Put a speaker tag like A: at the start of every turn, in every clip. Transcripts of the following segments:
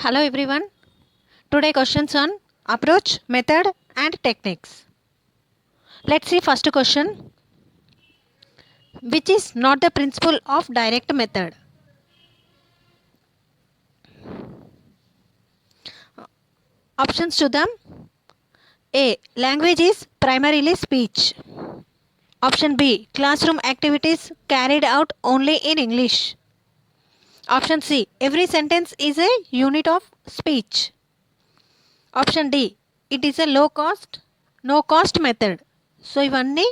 A: Hello everyone. Today questions on approach, method and techniques. Let's see first question. Which is not the principle of direct method? Options to them. A. Language is primarily speech. Option B. Classroom activities carried out only in English. Option C. Every sentence is a unit of speech. Option D. It is a no cost method. So ఇవన్నీ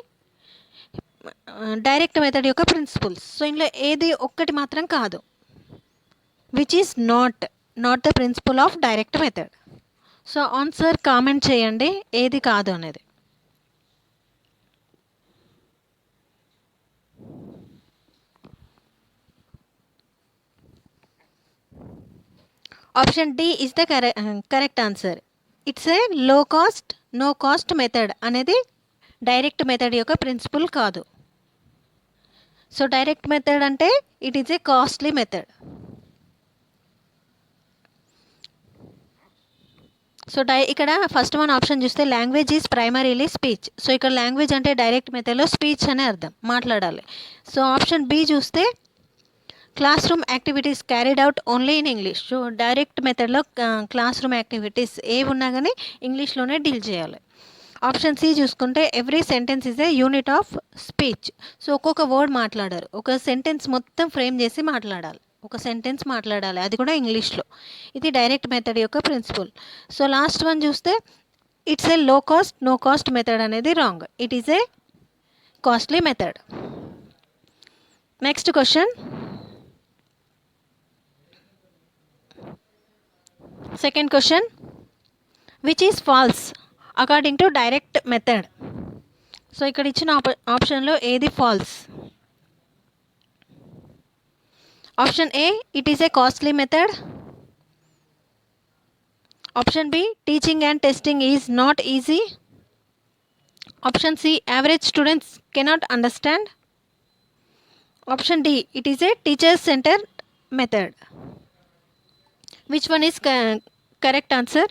A: direct method యొక్క principles. So ఇందులో ఏది ఒక్కటి మాత్రం కాదు. Which is not the principle of direct method. So answer comment చేయండి ఏది కాదు అనేది. Option D is the correct answer. It's a no cost method అనేది డైరెక్ట్ మెథడ్ యొక్క ప్రిన్సిపల్ కాదు. సో డైరెక్ట్ మెథడ్ అంటే it is a costly method. So ఇక్కడ first మన ఆప్షన్ చూస్తే language is primarily speech. So ఇక్కడ లాంగ్వేజ్ అంటే direct మెథడ్లో స్పీచ్ అనే అర్థం, మాట్లాడాలి. సో ఆప్షన్ బి చూస్తే class room activities carried out only in English. So direct మెథడ్లో క్లాస్ రూమ్ యాక్టివిటీస్ ఏవి ఉన్నా కానీ ఇంగ్లీష్లోనే డీల్ చేయాలి. ఆప్షన్ సి చూసుకుంటే every sentence is a unit of speech. So ఒక్కొక్క వర్డ్ మాట్లాడారు, ఒక సెంటెన్స్ మొత్తం ఫ్రేమ్ చేసి మాట్లాడాలి, ఒక సెంటెన్స్ మాట్లాడాలి, అది కూడా ఇంగ్లీష్లో. ఇది డైరెక్ట్ మెథడ్ యొక్క ప్రిన్సిపల్. సో లాస్ట్ వన్ చూస్తే it's a no cost method అనేది wrong. It is a costly method. Next question. Second question. Which is false according to direct method? So ఇక్కడ ఇచ్చిన ఆప్షన్లో ఏది ఫాల్స్? Option A it is a costly method. Option B teaching and testing is not easy. Option C average students cannot understand. Option D it is a teacher centre method. Which one is correct answer?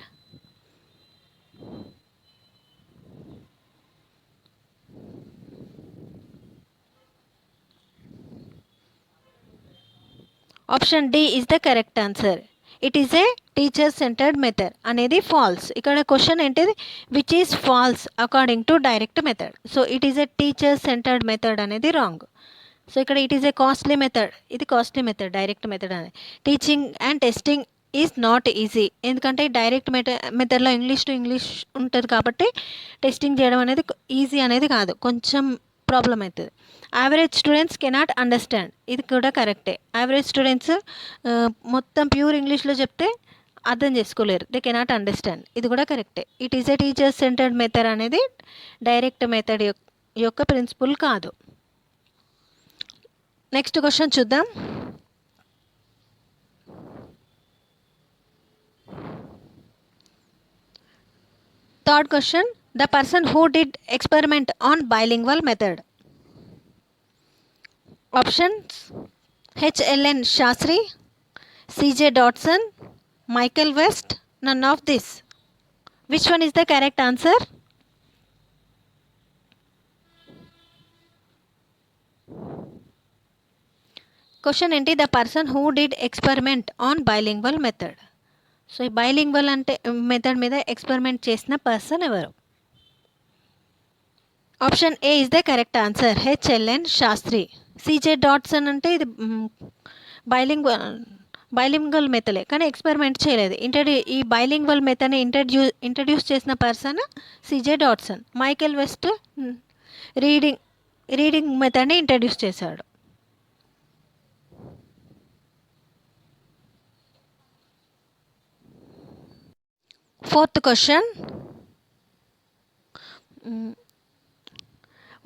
A: Option D is the correct answer. It is a teacher centred method అనేది false. ఇక్కడ question ఏంటిది? Which is false according to direct method. So it is a teacher centred method అనేది wrong. So ఇక్కడ it is a costly method, ఇది costly method direct method అనేది. Teaching and testing is not easy, ఎందుకంటే direct మెథడ్లో English to English ఉంటుంది కాబట్టి testing చేయడం అనేది ఈజీ అనేది కాదు, కొంచెం ప్రాబ్లం అవుతుంది. యావరేజ్ స్టూడెంట్స్ కెనాట్ అండర్స్టాండ్, ఇది కూడా కరెక్టే. యావరేజ్ స్టూడెంట్స్ మొత్తం ప్యూర్ ఇంగ్లీష్లో చెప్తే అర్థం చేసుకోలేరు, దే కెనాట్ అండర్స్టాండ్, ఇది కూడా కరెక్టే. It is a teacher centred method అనేది డైరెక్ట్ మెథడ్ యొక్క ప్రిన్సిపల్ కాదు. నెక్స్ట్ క్వశ్చన్ చూద్దాం. Third question. The person who did experiment on bilingual method. Options HLN Shastri, CJ Dodson, Michael West, none of this. Which one is the correct answer? Question ఏంటి? The person who did experiment on bilingual method. So ఈ bilingual అంటే method మీద experiment చేసిన person ఎవరు? Option A is the correct answer, HLN Shastri. CJ Dodson అంటే ఇది bilingual మెథడే కానీ ఎక్స్పెరిమెంట్ చేయలేదు. ఈ బైలింగ్వల్ మెథడ్ని ఇంట్రడ్యూస్ చేసిన person CJ Dodson. Michael West reading మెథడ్ని ఇంట్రడ్యూస్ చేశాడు. Fourth question.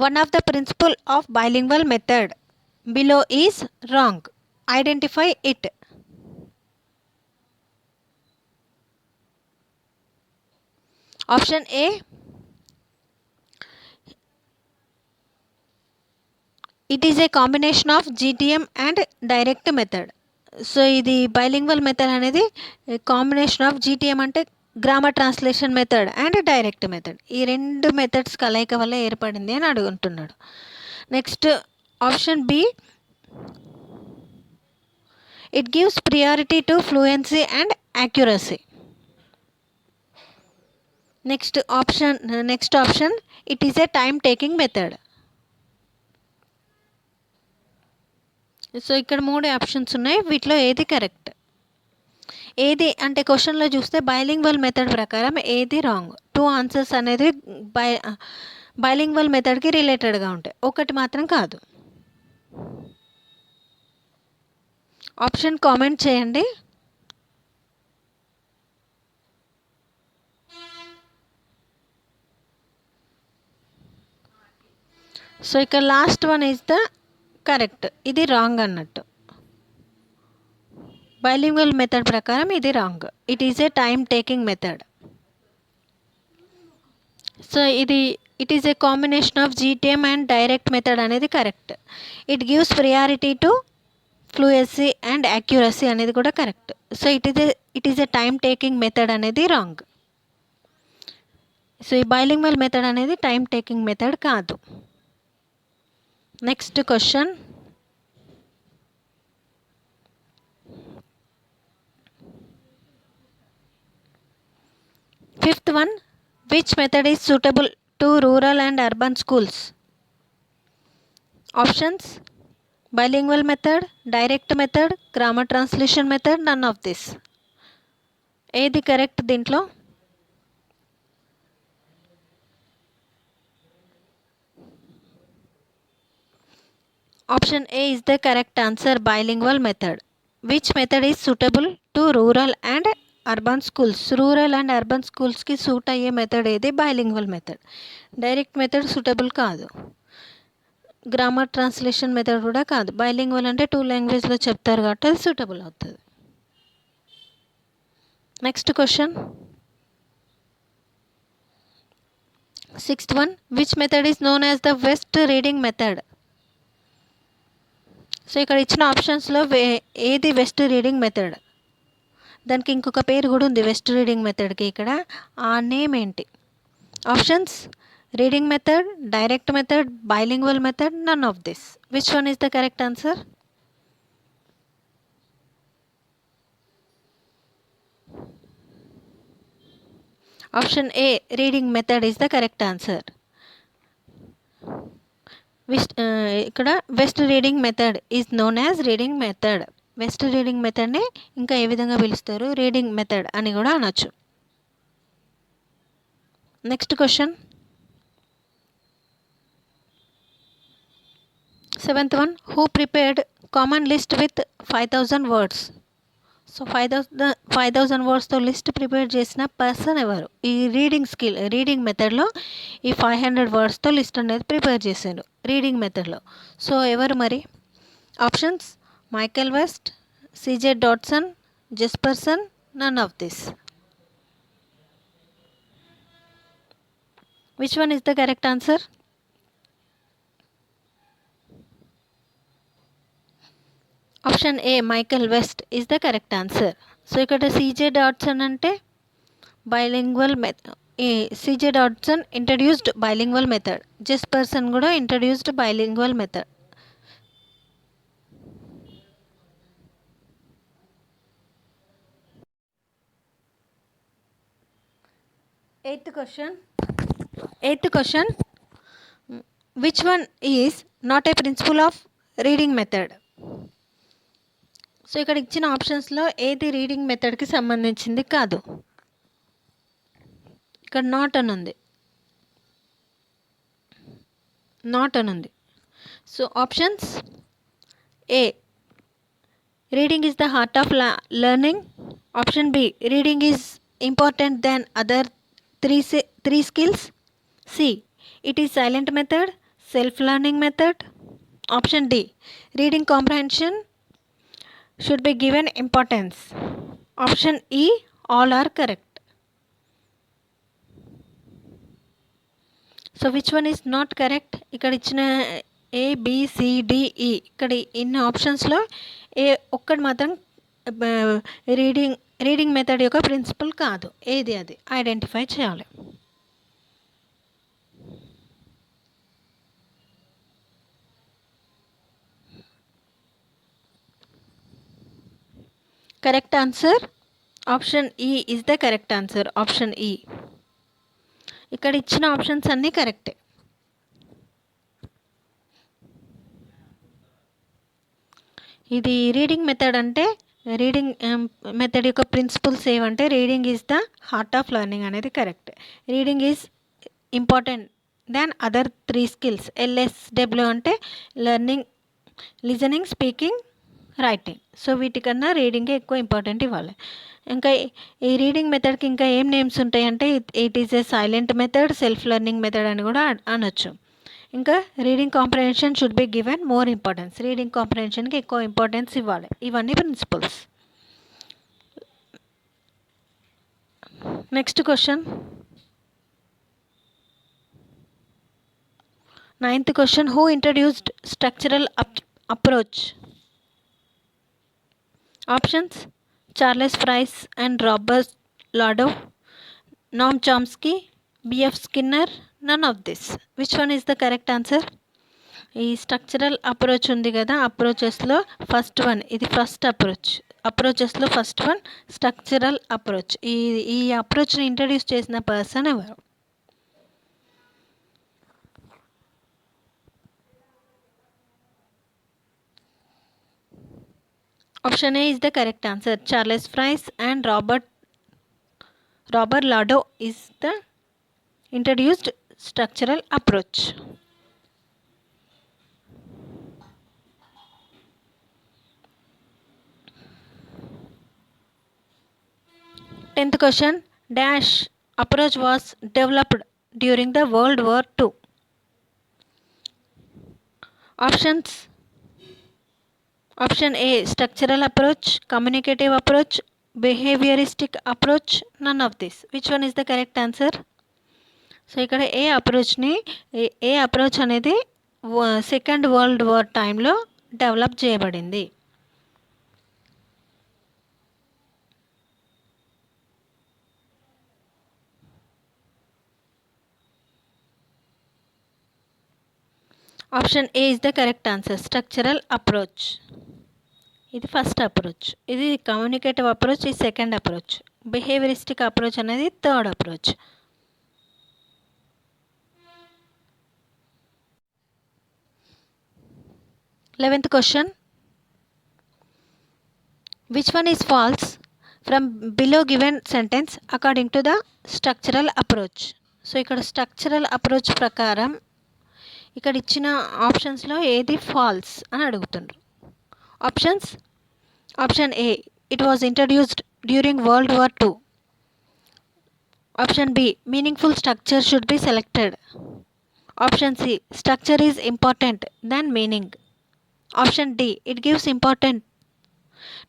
A: One of the principle of bilingual method below is wrong. Identify it. Option A. It is a combination of GTM and direct method. So ఇది bilingual method అనేది combination of GTM అంటే grammar translation method and direct method. ఈ 2 methods కలయిక వల్ల ఏర్పడింది అని అడుగుతున్నాడు. Next option B, it gives priority to fluency and accuracy. Next option it is a time taking method. So ఇక్కడ 3 options ఉన్నాయి, వీటిలో ఏది కరెక్ట్? ఏది అంటే క్వశ్చన్లో చూస్తే బైలింగ్వల్ మెథడ్ ప్రకారం ఏది రాంగ్? 2 ఆన్సర్స్ అనేది బైలింగ్వల్ మెథడ్కి రిలేటెడ్గా ఉంటాయి, ఒకటి మాత్రం కాదు. ఆప్షన్ కామెంట్ చేయండి. సో ఇక్కడ last one is the correct, ఇది రాంగ్ అన్నట్టు. బైలింగ్వల్ మెథడ్ ప్రకారం ఇది wrong, it is a time taking method. So it is a combination of GTM and direct method అనేది correct. It gives priority to fluency and accuracy అనేది కూడా correct. So it is a time taking method అనేది wrong. So ఈ bilingual method అనేది time taking method కాదు. Next question, fifth one, which method is suitable to rural and urban schools? Options bilingual method, direct method, grammar translation method, none of this. ఏది correct దీంట్లో? Option A is the correct answer, bilingual method. Which method is suitable to rural and urban schools? Rural and urban స్కూల్స్కి suit అయ్యే మెథడ్ ఏది? Bilingual method. Direct method suitable కాదు, grammar translation method కూడా కాదు. Bilingual అంటే 2 లాంగ్వేజ్లో చెప్తారు కాబట్టి అది సూటబుల్ అవుతుంది. Next question, sixth one, which method is known as the west reading method? So ఇక్కడ ఇచ్చిన ఆప్షన్స్లో ఏది వెస్ట్ రీడింగ్ మెథడ్? దానికి ఇంకొక పేరు కూడా ఉంది వెస్ట్ రీడింగ్ మెథడ్కి, ఇక్కడ ఆ నేమ్ ఏంటి? Options reading method, direct method, bilingual method, none of this. Which one is the correct answer? Option A reading method is the correct answer. ఇక్కడ West reading method is known as reading method. West reading మెథడ్ని ఇంకా ఏ విధంగా పిలుస్తారు? Reading method అని కూడా అనొచ్చు. Next question, seventh one, who prepared common list with 5000 words? So 5000 వర్డ్స్తో లిస్ట్ ప్రిపేర్ చేసిన పర్సన్ ఎవరు? ఈ రీడింగ్ మెథడ్లో ఈ 500 వర్డ్స్తో లిస్ట్ అనేది ప్రిపేర్ చేశారు రీడింగ్ మెథడ్లో. సో ఎవరు మరి? Options Michael West, CJ Dodson, Jespersen, none of this. Which one is the correct answer? Option A Michael West is the correct answer. So ఇక్కడ సిజే డాడ్సన్ అంటే bilingual method, CJ Dodson introduced bilingual method, Jespersen కూడా introduced bilingual method. Eighth question, which one is not a principle of reading method? So ఇక్కడ ఇచ్చిన ఆప్షన్స్లో ఏది reading మెథడ్కి సంబంధించింది కాదు? ఇక్కడ నాట్ అని ఉంది. So options A reading is the heart of learning. Option B reading is important then other three skills. C it is silent method, self learning method. Option D reading comprehension should be given importance. Option E, all are correct. So which one is not correct? ఇక్కడ ఇచ్చిన ABCDE ఇక్కడ ఇన్ని ఆప్షన్స్లో ఏ ఒక్కటి మాత్రం reading method యొక్క principle కాదు. ఏది అది ఐడెంటిఫై చేయాలి. Correct answer option E is the correct answer. Option E. ఇక్కడ ఇచ్చిన ఆప్షన్స్ అన్నీ కరెక్టే. ఇది రీడింగ్ మెథడ్ అంటే రీడింగ్ మెథడ్ యొక్క ప్రిన్సిపల్స్ ఏమంటే reading is the heart of learning అనేది correct. Reading is important than other 3 skills. LSW అంటే learning, listening, speaking, writing. So వీటికన్నా రీడింగే ఎక్కువ ఇంపార్టెంట్ ఇవ్వాలి. ఇంకా ఈ రీడింగ్ మెథడ్కి ఇంకా ఏం నేమ్స్ ఉంటాయంటే it is a silent method, self learning method అని కూడా అనొచ్చు. ఇంకా reading comprehension should be given more importance. Reading కాంప్రహెన్షన్కి ఎక్కువ ఇంపార్టెన్స్ ఇవ్వాలి. ఇవన్నీ principles. Next question, 9th question. Who introduced structural approach? Options: Charles Fries and Robert Lado, Noam Chomsky, BF Skinner, none of this. Which one is the correct answer? ఈ structural approach ఉంది కదా, అప్రోచెస్లో first one, ఇది first అప్రోచెస్లో first one structural approach. ఈ అప్రోచ్ని introduce చేసిన person ఎవరు? Option A is the correct answer. Charles Fries and Robert Lado is the introduced structural approach. 10th question. Dash approach was developed during the World War II. Options: option A structural approach, communicative approach, behavioristic approach, none of this. Which one is the correct answer? So ఇక్కడ ఏ approach అనేది second world war టైంలో develop చేయబడింది. Option A is the correct answer. Structural approach ఇది first approach, ఇది communicative approach ఈ second approach, behaviouristic approach అనేది third approach. 11th question. Which one is false from below given sentence according to the structural approach? So ఇక్కడ structural approach ప్రకారం ఇక్కడ ఇచ్చిన ఆప్షన్స్లో ఏది ఫాల్స్ అని అడుగుతుండ్రు. Options: option A it was introduced during world war II. Option B meaningful structure should be selected. Option C structure is important than meaning. Option D it gives important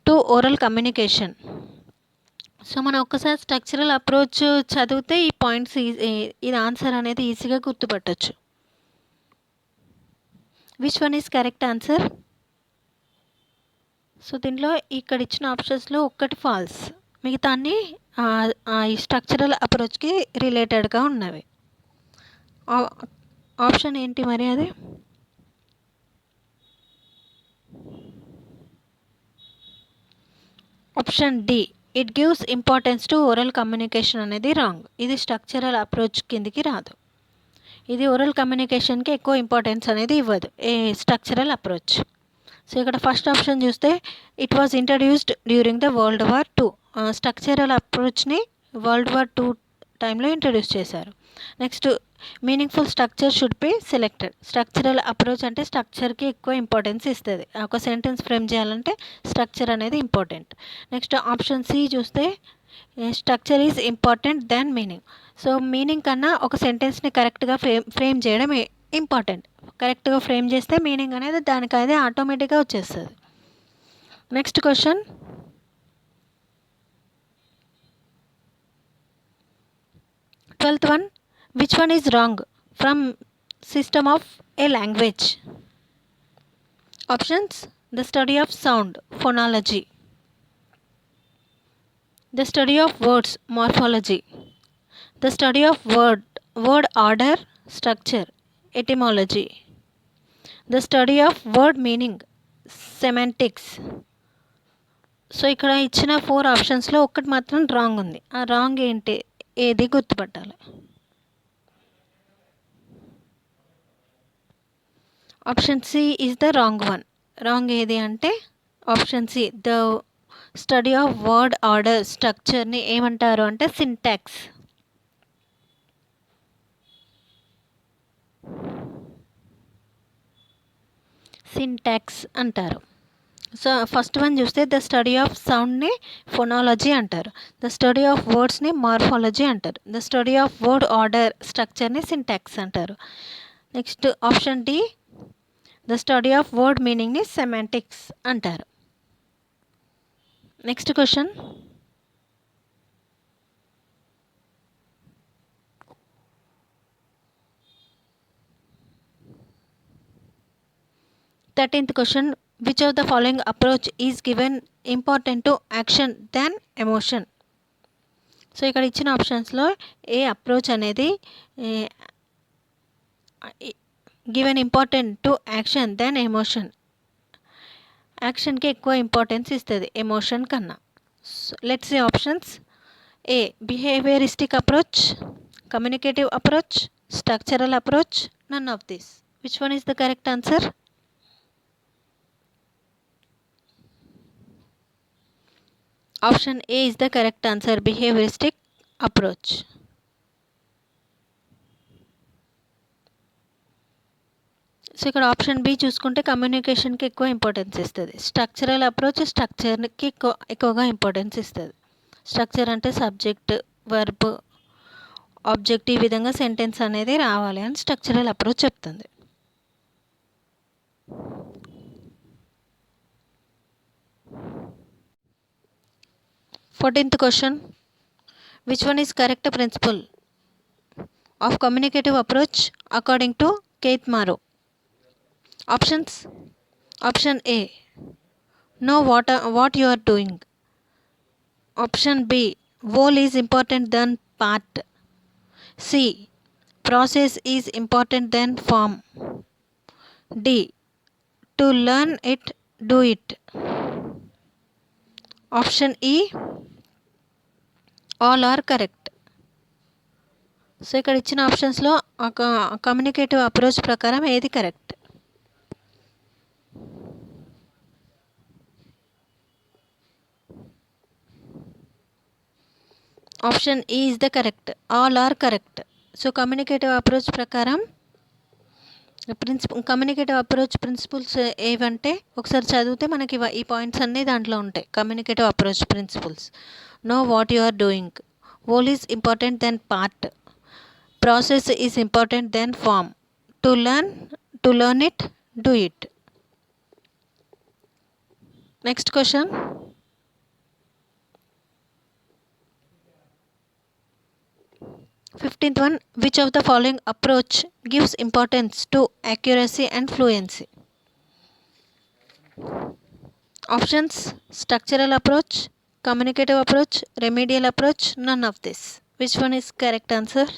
A: to oral communication. So మనం ఒక్కసారి structural approach చదివితే ఈ points ఇది answer అనేది ఈజీగా గుర్తుపట్టచ్చు. Which one is correct answer? So దీంట్లో ఇక్కడ ఇచ్చిన ఆప్షన్స్లో ఒక్కటి ఫాల్స్, మిగతా అన్నీ ఈ స్ట్రక్చరల్ అప్రోచ్కి రిలేటెడ్గా ఉన్నవి. ఆప్షన్ ఏంటి మరి అది? Option D it gives importance to oral communication అనేది రాంగ్. ఇది స్ట్రక్చరల్ అప్రోచ్ కిందికి రాదు. ఇది ఓరల్ కమ్యూనికేషన్కి ఎక్కువ ఇంపార్టెన్స్ అనేది ఇవ్వదు ఏ స్ట్రక్చరల్ అప్రోచ్. సో ఇక్కడ ఫస్ట్ ఆప్షన్ చూస్తే it was introduced during the world war II. Structural అప్రోచ్ని వరల్డ్ వార్ II టైంలో ఇంట్రడ్యూస్ చేశారు. Next meaningful structure should be selected. Structural approach అంటే స్ట్రక్చర్కి ఎక్కువ ఇంపార్టెన్స్ ఇస్తుంది. ఒక సెంటెన్స్ ఫ్రేమ్ చేయాలంటే స్ట్రక్చర్ అనేది ఇంపార్టెంట్. నెక్స్ట్ ఆప్షన్ సి చూస్తే structure is important than meaning. So meaning కన్నా ఒక సెంటెన్స్ని కరెక్ట్గా ఫ్రేమ్ చేయడం ఇంపార్టెంట్. కరెక్ట్గా ఫ్రేమ్ చేస్తే మీనింగ్ అనేది దానికైతే ఆటోమేటిక్గా వచ్చేస్తుంది. Next question, 12th one. Which one is wrong from system of a language? Options: the study of sound, phonology. The study of words, morphology. The study of word order, structure, etymology. The study of word meaning, semantics. So ఇక్కడ ఇచ్చిన 4 ఆప్షన్స్లో ఒక్కటి మాత్రం wrong ఉంది. ఆ wrong ఏంటి, ఏది గుర్తుపట్టాలి. Option C is the wrong one. Wrong ఏది అంటే option C, the study of word order, స్ట్రక్చర్ని ఏమంటారు అంటే సింటాక్స్. సింటాక్స్ అంటారు. సో ఫస్ట్ వన్ చూస్తే ద స్టడీ ఆఫ్ సౌండ్ని ఫోనాలజీ అంటారు. ద స్టడీ ఆఫ్ వర్డ్స్ని మార్ఫాలజీ అంటారు. The study of word order, స్ట్రక్చర్ని సింటాక్స్ అంటారు. Next option D, the study of word మీనింగ్ని సెమాంటిక్స్ అంటారు. Next question. Thirteenth question. Which of the following approach is given important to action than emotion? So ఇక్కడ ఇచ్చిన ఆప్షన్స్లో ఏ approach అనేది given important to action than emotion, యాక్షన్కి ఎక్కువ importance ఇస్తుంది ఎమోషన్ కన్నా. Let's see options. A, behaviouristic approach, communicative approach, structural approach, none of this. Which one is the correct answer? Option A is the correct answer, behavioristic approach. So ఇక్కడ option B చూసుకుంటే కమ్యూనికేషన్కి ఎక్కువ importance ఇస్తుంది. Structural approach స్ట్రక్చర్కి ఎక్కువగా importance ఇస్తుంది. Structure అంటే subject, verb, object, ఈ విధంగా సెంటెన్స్ అనేది రావాలి అని స్ట్రక్చరల్ అప్రోచ్ చెప్తుంది. 14th question. Which one is correct principle of communicative approach according to Keith Morrow? Options. Option A, know what you are doing. Option B, whole is important than part. C, process is important than form. D, to learn it, do it. Option E, all are correct. So ఇక్కడ ఇచ్చిన ఆప్షన్స్లో communicative approach ప్రకారం ఏది correct? Option E is the correct, all are correct. So communicative approach ప్రకారం communicative approach principles ఏవంటే ఒకసారి చదివితే మనకి ఈ పాయింట్స్ అన్నీ దాంట్లో ఉంటాయి. Communicative approach principles: know what you are doing, whole is important then part, process is important then form, to learn it, do it. Next question. Fifteenth one, which of the following approach gives importance to accuracy and fluency? Options: structural approach, communicative approach, remedial approach, none of this. Which one is correct answer?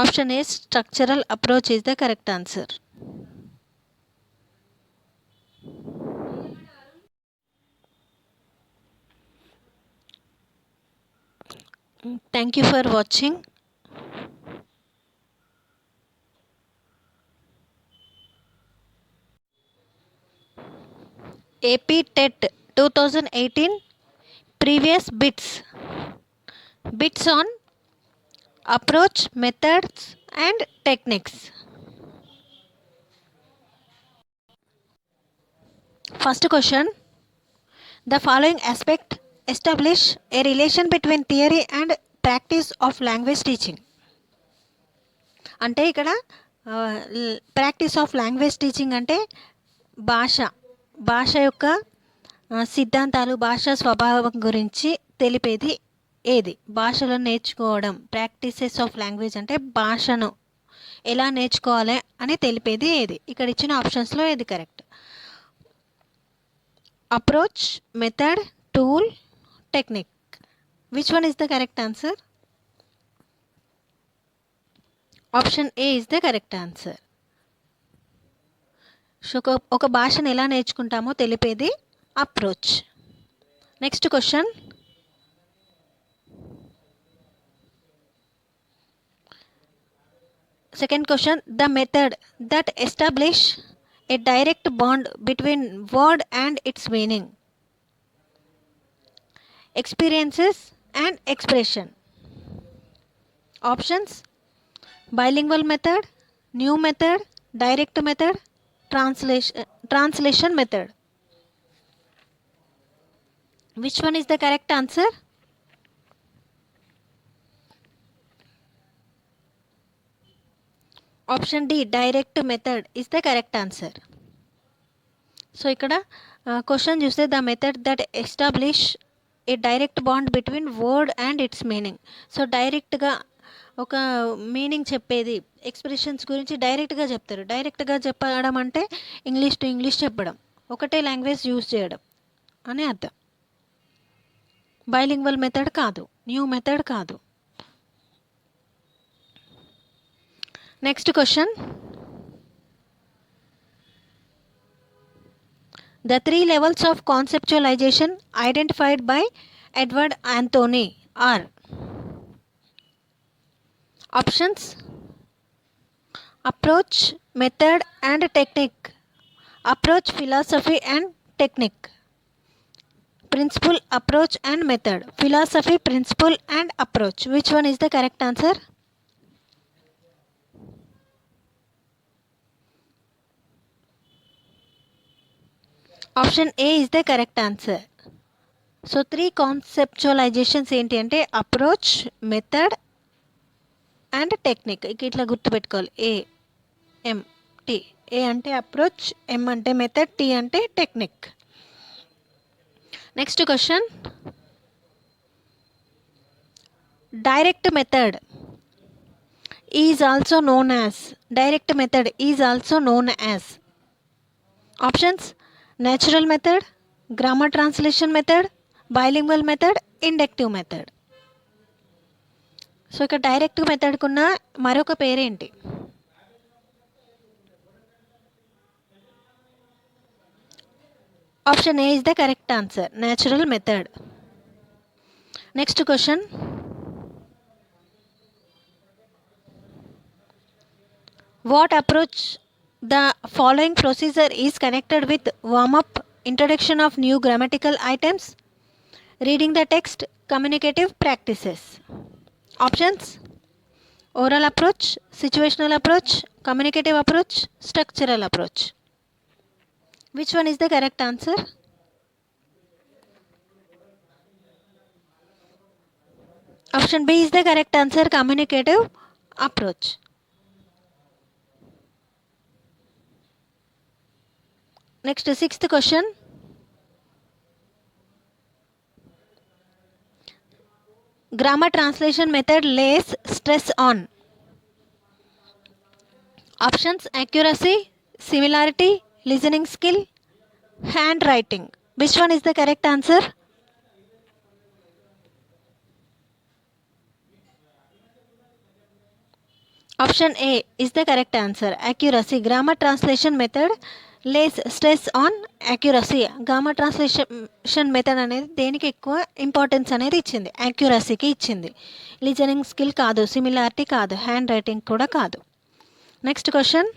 A: Option A, structural approach is the correct answer. Thank you for watching. AP TET 2018 previous bits on approach, methods and techniques. First question. The following aspect establish a relation between theory and practice of language teaching. అంటే ఇక్కడ practice of language teaching అంటే భాష యొక్క సిద్ధాంతాలు భాషా స్వభావం గురించి తెలిపేది ఏది? భాషలను నేర్చుకోవడం, ప్రాక్టీసెస్ ఆఫ్ లాంగ్వేజ్ అంటే భాషను ఎలా నేర్చుకోవాలి అని తెలిపేది ఏది? ఇక్కడ ఇచ్చిన ఆప్షన్స్లో ఏది correct? Approach, method, tool, technique. Which one is the correct answer? Option A is the correct answer. So ఒక భాషను ఎలా నేర్చుకుంటామో తెలిపేది approach. Next question. Second question, the method that establish a direct bond between word and its meaning. Experiences and expression. Options: bilingual method, new method, direct method, translation method. Which one is the correct answer? Option D direct method is the correct answer. So ఇక్కడ question చూస్తే the method that establish a direct bond between word and its meaning. So డైరెక్ట్గా ఒక meaning చెప్పేది, expressions గురించి డైరెక్ట్గా చెప్తారు. డైరెక్ట్గా చెప్పడం అంటే ఇంగ్లీష్ టు ఇంగ్లీష్ చెప్పడం, ఒకటే లాంగ్వేజ్ యూజ్ చేయడం అని అర్థం. బైలింగ్వల్ మెథడ్ కాదు, న్యూ మెథడ్ కాదు. Next question. The 3 levels of conceptualization identified by Edward Anthony are. Options: approach, method and technique. Approach, philosophy and technique. Principle, approach and method. Philosophy, principle and approach. Which one is the correct answer? Option A is the correct answer. So 3 కాన్సెప్చువలైజేషన్స్ ఏంటి అంటే approach, method and technique. ఇట్లా గుర్తుపెట్టుకోవాలి. AMT. ఏ అంటే approach, ఎం అంటే method, tea అంటే technique. Next question. Direct method is also known as. Direct method is also known as. Options: natural method, grammar translation method, bilingual method, inductive method. So ఇక్కడ direct మెథడ్కున్న మరొక పేరేంటి? Option A is the correct answer, natural method. Next question. What approach the following procedure is connected with warm-up, introduction of new grammatical items, reading the text, communicative practices. Options: oral approach, situational approach, communicative approach, structural approach. Which one is the correct answer? Option B is the correct answer, communicative approach. Next, sixth question. Grammar translation method lays stress on. Options: accuracy, similarity, listening skill, handwriting. Which one is the correct answer? Option A is the correct answer, accuracy. Grammar translation method lays stress on accuracy. Grammar translation method అనేది దేనికి ఎక్కువ importance అనేది ఇచ్చింది? యాక్యురసీకి ఇచ్చింది. Listening skill కాదు, similarity కాదు, handwriting కూడా కాదు. Next question.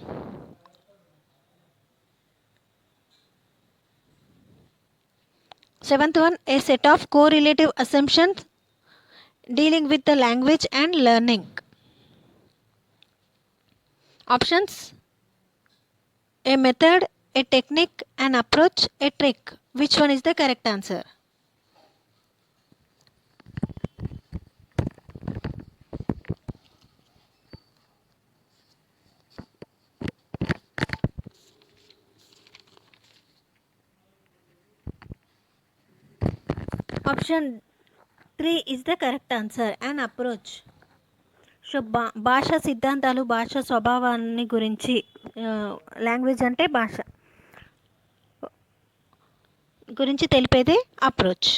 A: Seventh one, a set of correlative assumptions dealing with the language and learning. Options: a method, a technique, an approach, a trick. Which one is the correct answer? Option 3 is the correct answer. And approach. So భాషా సిద్ధాంతాలు, భాష స్వభావాన్ని గురించి, language అంటే భాష గురించి తెలిపేదే approach.